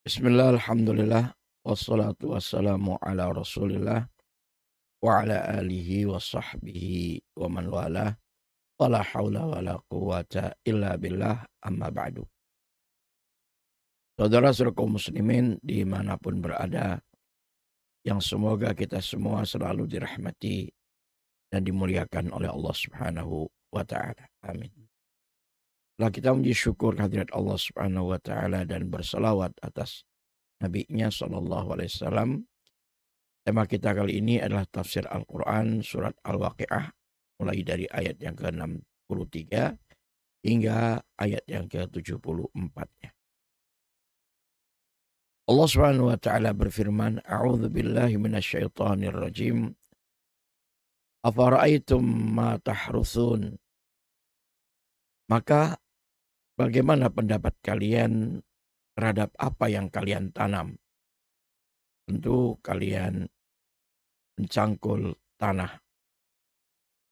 Bismillah, alhamdulillah, wassalatu wassalamu ala rasulillah, wa ala alihi wa sahbihi wa man walah, wa la hawla wa la quwata illa billah, amma ba'du. Saudara-saudara kaum muslimin dimanapun berada, yang semoga kita semua selalu dirahmati dan dimuliakan oleh Allah subhanahu wa ta'ala. Amin. Setelah kita menguji syukur kehadirat Allah subhanahu wa ta'ala dan bersalawat atas Nabi-Nya sallallahu alaihi wasallam. Tema kita kali ini adalah tafsir Al-Quran surat Al-Waqi'ah, mulai dari ayat yang ke-63 hingga ayat yang ke-74-nya. Allah Subhanahu wa taala berfirman, A'udzu billahi minasyaitonir rajim. Afara'aitum ma tahrusun? Maka bagaimana pendapat kalian terhadap apa yang kalian tanam? Tentu kalian mencangkul tanah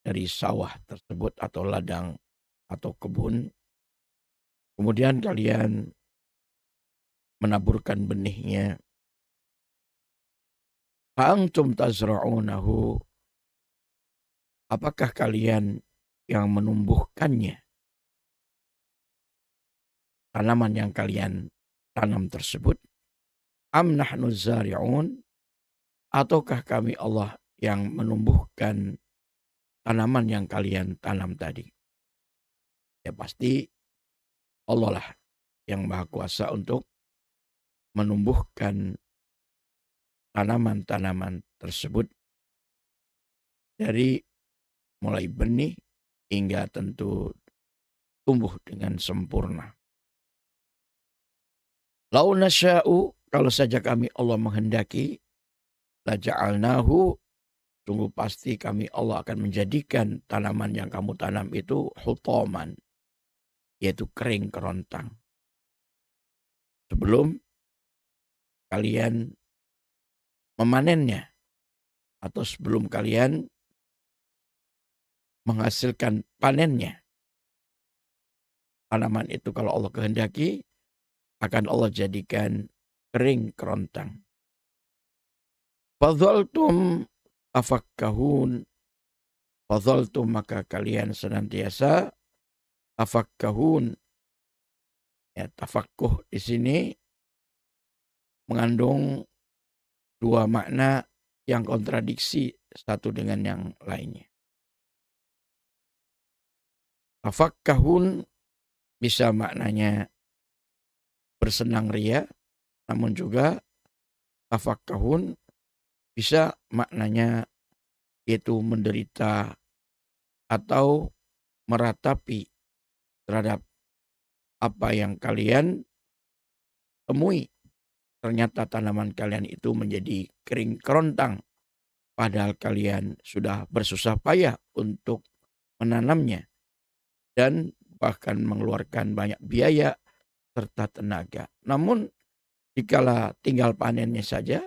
dari sawah tersebut atau ladang atau kebun. Kemudian kalian menaburkan benihnya. Fa'antum tazra'unahu. Apakah kalian yang menumbuhkannya? Tanaman yang kalian tanam tersebut. Am nahnu zari'un. Ataukah kami Allah yang menumbuhkan tanaman yang kalian tanam tadi? Ya pasti Allah lah yang maha kuasa untuk menumbuhkan tanaman-tanaman tersebut dari mulai benih hingga tentu tumbuh dengan sempurna. Lau nasya'u, kalau saja kami Allah menghendaki, la ja'alnahu, sungguh pasti kami Allah akan menjadikan tanaman yang kamu tanam itu hutaman, yaitu kering kerontang. Sebelum kalian memanennya, atau sebelum kalian menghasilkan panennya. Tanaman itu kalau Allah kehendaki, akan Allah jadikan kering kerontang. Fadhaltum tafakkahun. Fadhaltum, maka kalian senantiasa tafakkahun. Ya, tafakkuh di sini mengandung dua makna yang kontradiksi satu dengan yang lainnya. Tafakkahun bisa maknanya bersenang ria, namun juga tafakkahun bisa maknanya yaitu menderita atau meratapi terhadap apa yang kalian temui. Ternyata tanaman kalian itu menjadi kering kerontang, padahal kalian sudah bersusah payah untuk menanamnya dan bahkan mengeluarkan banyak biaya serta tenaga. Namun dikala tinggal panennya saja,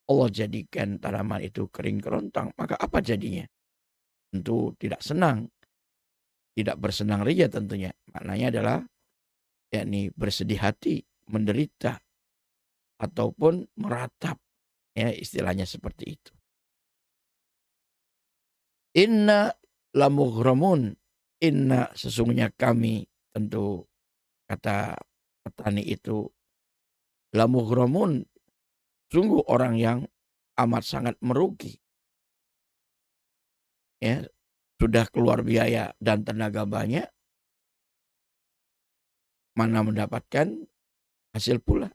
Allah jadikan tanaman itu kering kerontang, maka apa jadinya? Tentu tidak senang, tidak bersenang ria tentunya. Maknanya adalah yakni bersedih hati, menderita, ataupun meratap. Ya, istilahnya seperti itu. Inna lamughramun. Inna, sesungguhnya kami, tentu kata petani itu, lamughramun, sungguh orang yang amat sangat merugi. Ya, sudah keluar biaya dan tenaga banyak, mana mendapatkan hasil pula.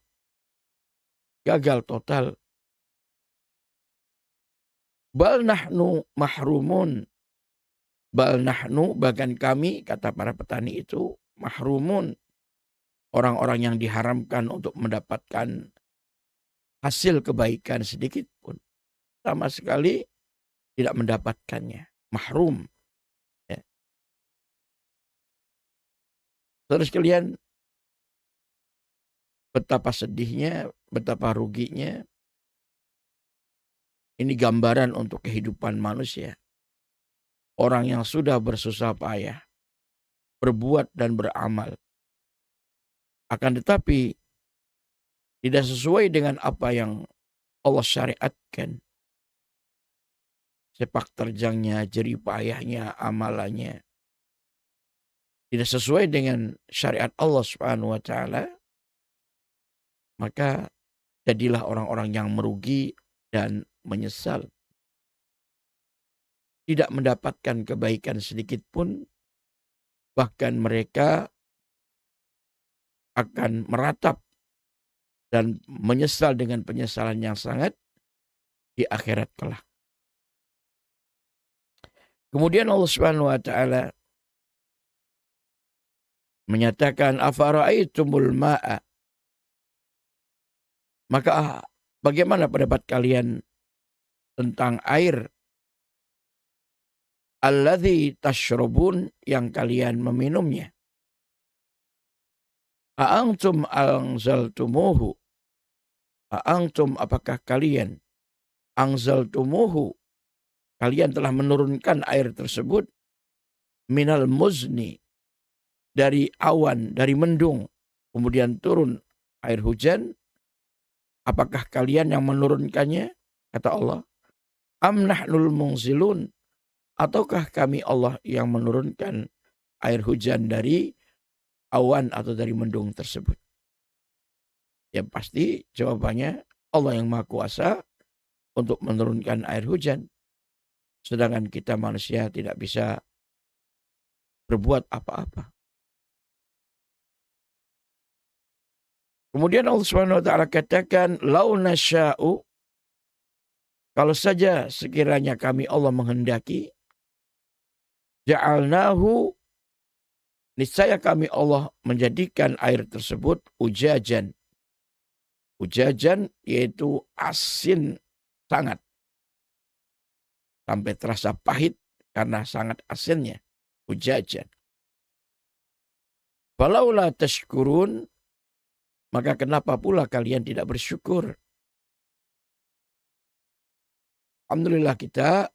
Gagal total. Bal nahnu mahrumun. Bal nahnu, bahkan kami, kata para petani itu, mahrumun. Orang-orang yang diharamkan untuk mendapatkan hasil kebaikan sedikit pun. Sama sekali tidak mendapatkannya. Mahrum. Ya. Terus kalian, betapa sedihnya, betapa ruginya. Ini gambaran untuk kehidupan manusia. Orang yang sudah bersusah payah, berbuat dan beramal. Akan tetapi tidak sesuai dengan apa yang Allah syariatkan, sepak terjangnya, jerih payahnya, amalannya, tidak sesuai dengan syariat Allah Subhanahu wa taala, maka jadilah orang-orang yang merugi dan menyesal. Tidak mendapatkan kebaikan sedikit pun, bahkan mereka akan meratap dan menyesal dengan penyesalan yang sangat di akhirat kelak. Kemudian Allah Subhanahu wa taala menyatakan afara'aitumul ma'a, maka bagaimana pendapat kalian tentang air alladzi tashrabun, yang kalian meminumnya. A'antum anzaltumuhu, a'antum apakah kalian, anzaltumuhu kalian telah menurunkan air tersebut, minal muzni dari awan, dari mendung, kemudian turun air hujan, apakah kalian yang menurunkannya? Kata Allah, am nahnul munzilun, ataukah kami Allah yang menurunkan air hujan dari awan atau dari mendung tersebut? Ya pasti jawabannya Allah yang Maha Kuasa untuk menurunkan air hujan. Sedangkan kita manusia tidak bisa berbuat apa-apa. Kemudian Allah Subhanahu wa taala katakan, lau nasya'u, kalau saja sekiranya kami Allah menghendaki, ja'alnahu, niscaya kami Allah menjadikan air tersebut ujajan. Ujajan yaitu asin sangat, sampai terasa pahit karena sangat asinnya. Ujajan. Falaula tashkurun, maka kenapa pula kalian tidak bersyukur? Alhamdulillah kita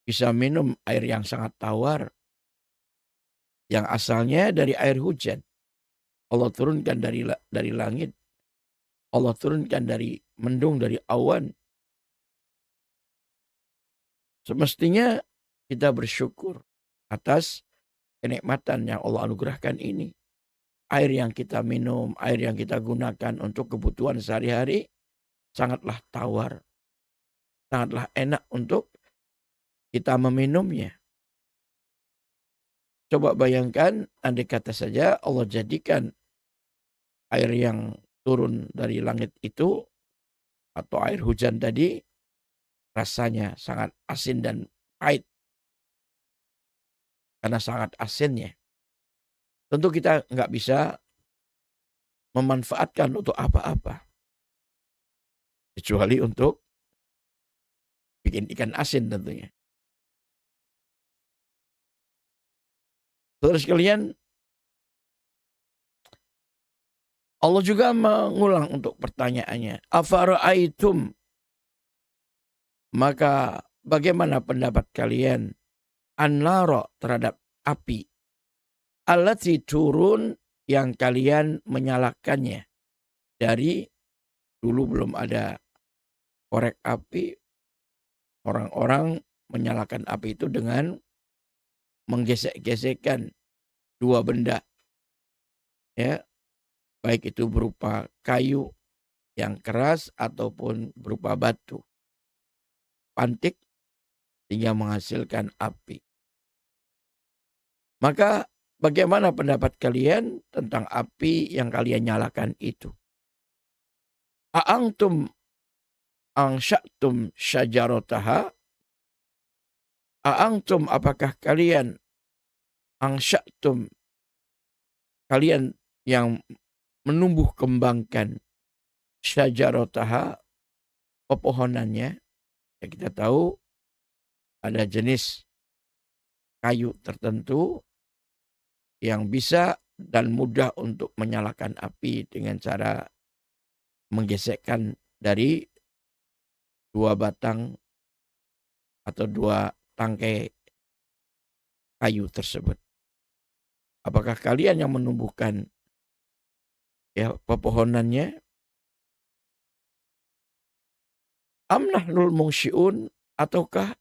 bisa minum air yang sangat tawar, yang asalnya dari air hujan. Allah turunkan dari langit. Allah turunkan dari mendung, dari awan. Semestinya kita bersyukur atas kenikmatan yang Allah anugerahkan ini. Air yang kita minum, air yang kita gunakan untuk kebutuhan sehari-hari sangatlah tawar. Sangatlah enak untuk kita meminumnya. Coba bayangkan, andai kata saja Allah jadikan air yang turun dari langit itu, atau air hujan tadi, rasanya sangat asin dan pahit. Karena sangat asinnya. Tentu kita nggak bisa memanfaatkan untuk apa-apa. Kecuali untuk bikin ikan asin tentunya. Saudara sekalian, Allah juga mengulang untuk pertanyaannya. Afara'aitum, maka bagaimana pendapat kalian, an-nara, terhadap api, allati turun, yang kalian menyalakannya. Dari dulu belum ada korek api, orang-orang menyalakan api itu dengan menggesek-gesekkan dua benda, ya, baik itu berupa kayu yang keras ataupun berupa batu pantik, sehingga menghasilkan api. Maka bagaimana pendapat kalian tentang api yang kalian nyalakan itu? A'antum ansya'tum syajarataha, a'antum apakah kalian, ansya'tum kalian yang menumbuh kembangkan, syajarataha pepohonannya. Ya, kita tahu ada jenis kayu tertentu yang bisa dan mudah untuk menyalakan api dengan cara menggesekkan dari dua batang atau dua tangkai kayu tersebut. Apakah kalian yang menumbuhkan, ya, pepohonannya, Am nahnul munsyi'un, ataukah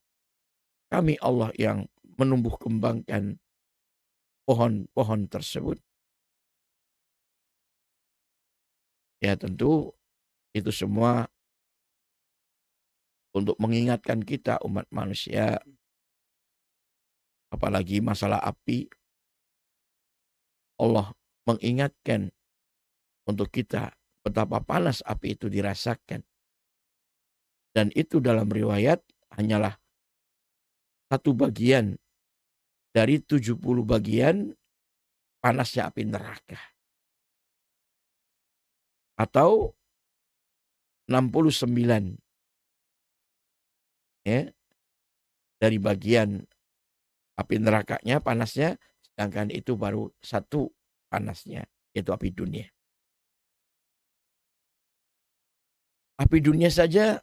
kami Allah yang menumbuh kembangkan pohon-pohon tersebut? Ya tentu itu semua untuk mengingatkan kita umat manusia, apalagi masalah api, Allah mengingatkan untuk kita betapa panas api itu dirasakan. Dan itu dalam riwayat hanyalah satu bagian dari 70 bagian panasnya api neraka. Atau 69 ya, dari bagian api nerakanya panasnya, sedangkan itu baru satu panasnya, yaitu api dunia. Api dunia saja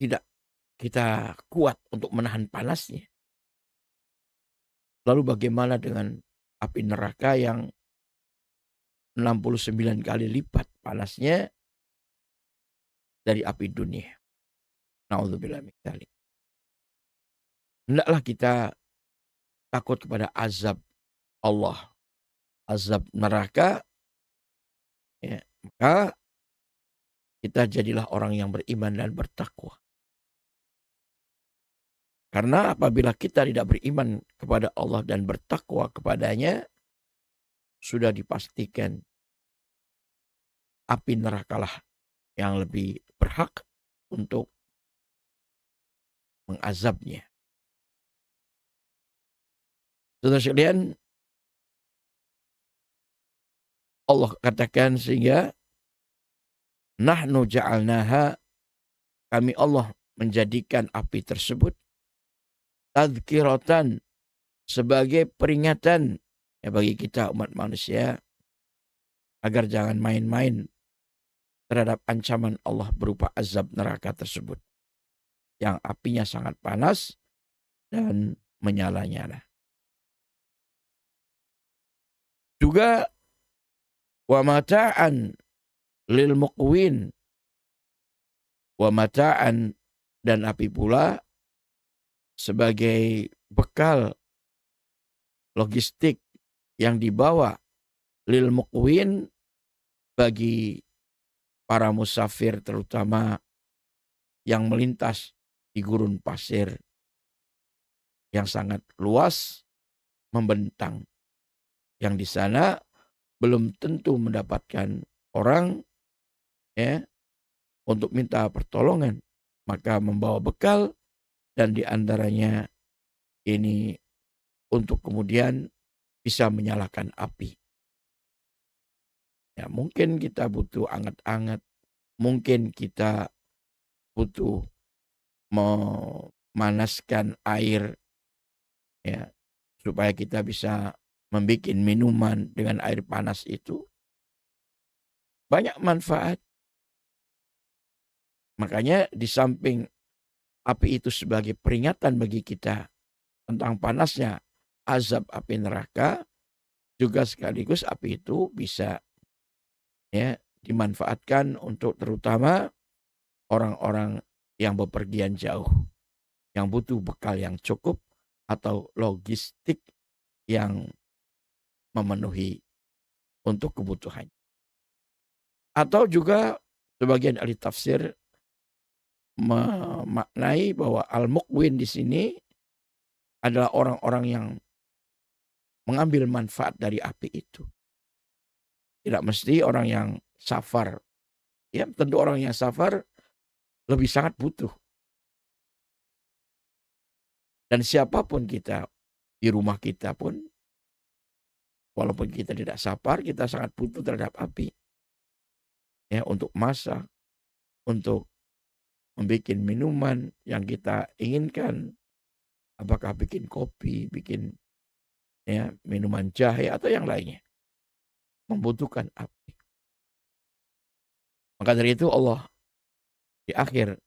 tidak kita kuat untuk menahan panasnya. Lalu bagaimana dengan api neraka yang 69 kali lipat panasnya dari api dunia? Na'udzubillah min dzalik. Hendaklah kita takut kepada azab Allah, azab neraka, ya, maka kita jadilah orang yang beriman dan bertakwa. Karena apabila kita tidak beriman kepada Allah dan bertakwa kepadanya, sudah dipastikan api nerakalah yang lebih berhak untuk mengazabnya. Saudara sekalian, Allah katakan sehingga nahnu ja'alnaha, kami Allah menjadikan api tersebut tadhkiratan, sebagai peringatan ya bagi kita umat manusia agar jangan main-main terhadap ancaman Allah berupa azab neraka tersebut yang apinya sangat panas dan menyala-nyala. Juga wa mata'an lil muqwin, wa mata'an, dan api pula sebagai bekal logistik yang dibawa lil muqwin, bagi para musafir terutama yang melintas di gurun pasir yang sangat luas membentang, yang di sana belum tentu mendapatkan orang ya untuk minta pertolongan, maka membawa bekal dan diantaranya ini untuk kemudian bisa menyalakan api. Ya, mungkin kita butuh anget-anget, mungkin kita butuh memanaskan air ya supaya kita bisa membuat minuman dengan air panas itu. Banyak manfaat. Makanya di samping api itu sebagai peringatan bagi kita tentang panasnya azab api neraka, juga sekaligus api itu bisa ya dimanfaatkan untuk terutama orang-orang yang bepergian jauh, yang butuh bekal yang cukup atau logistik yang memenuhi untuk kebutuhan. Atau juga sebagian ahli tafsir memaknai bahwa al-muqwin di sini adalah orang-orang yang mengambil manfaat dari api itu. Tidak mesti orang yang safar. Ya, tentu orang yang safar lebih sangat butuh. Dan siapapun kita di rumah kita pun, walaupun kita tidak safar, kita sangat butuh terhadap api. Ya, untuk masak, untuk membuat minuman yang kita inginkan. Apakah bikin kopi, bikin ya minuman jahe atau yang lainnya. Membutuhkan api. Maka dari itu Allah di akhir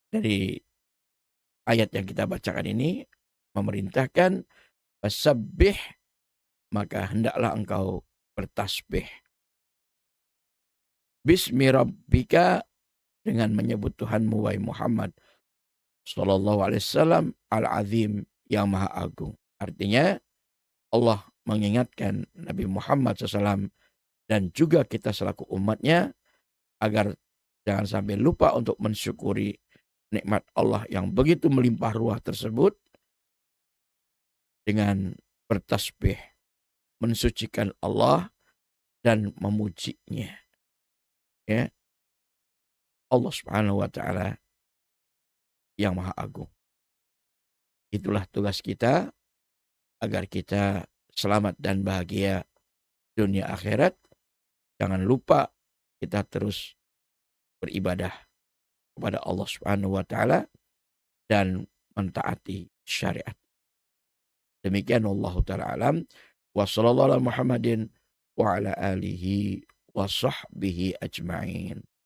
dari ayat yang kita bacakan ini memerintahkan fasabbih, maka hendaklah engkau bertasbih. Bismi rabbika, dengan menyebut Tuhanmu wahai Muhammad sallallahu alaihi wasallam al-azim yang maha agung. Artinya Allah mengingatkan Nabi Muhammad SAW dan juga kita selaku umatnya agar jangan sampai lupa untuk mensyukuri nikmat Allah yang begitu melimpah ruah tersebut dengan bertasbih, mensucikan Allah dan memujinya. Ya, Allah Subhanahu wa taala yang maha agung. Itulah tugas kita agar kita selamat dan bahagia dunia akhirat. Jangan lupa kita terus beribadah kepada Allah Subhanahu wa taala dan mentaati syariat. Demikian Allah taala alam wa sallallahu ala Muhammadin wa ala alihi wa sahbihi ajma'in.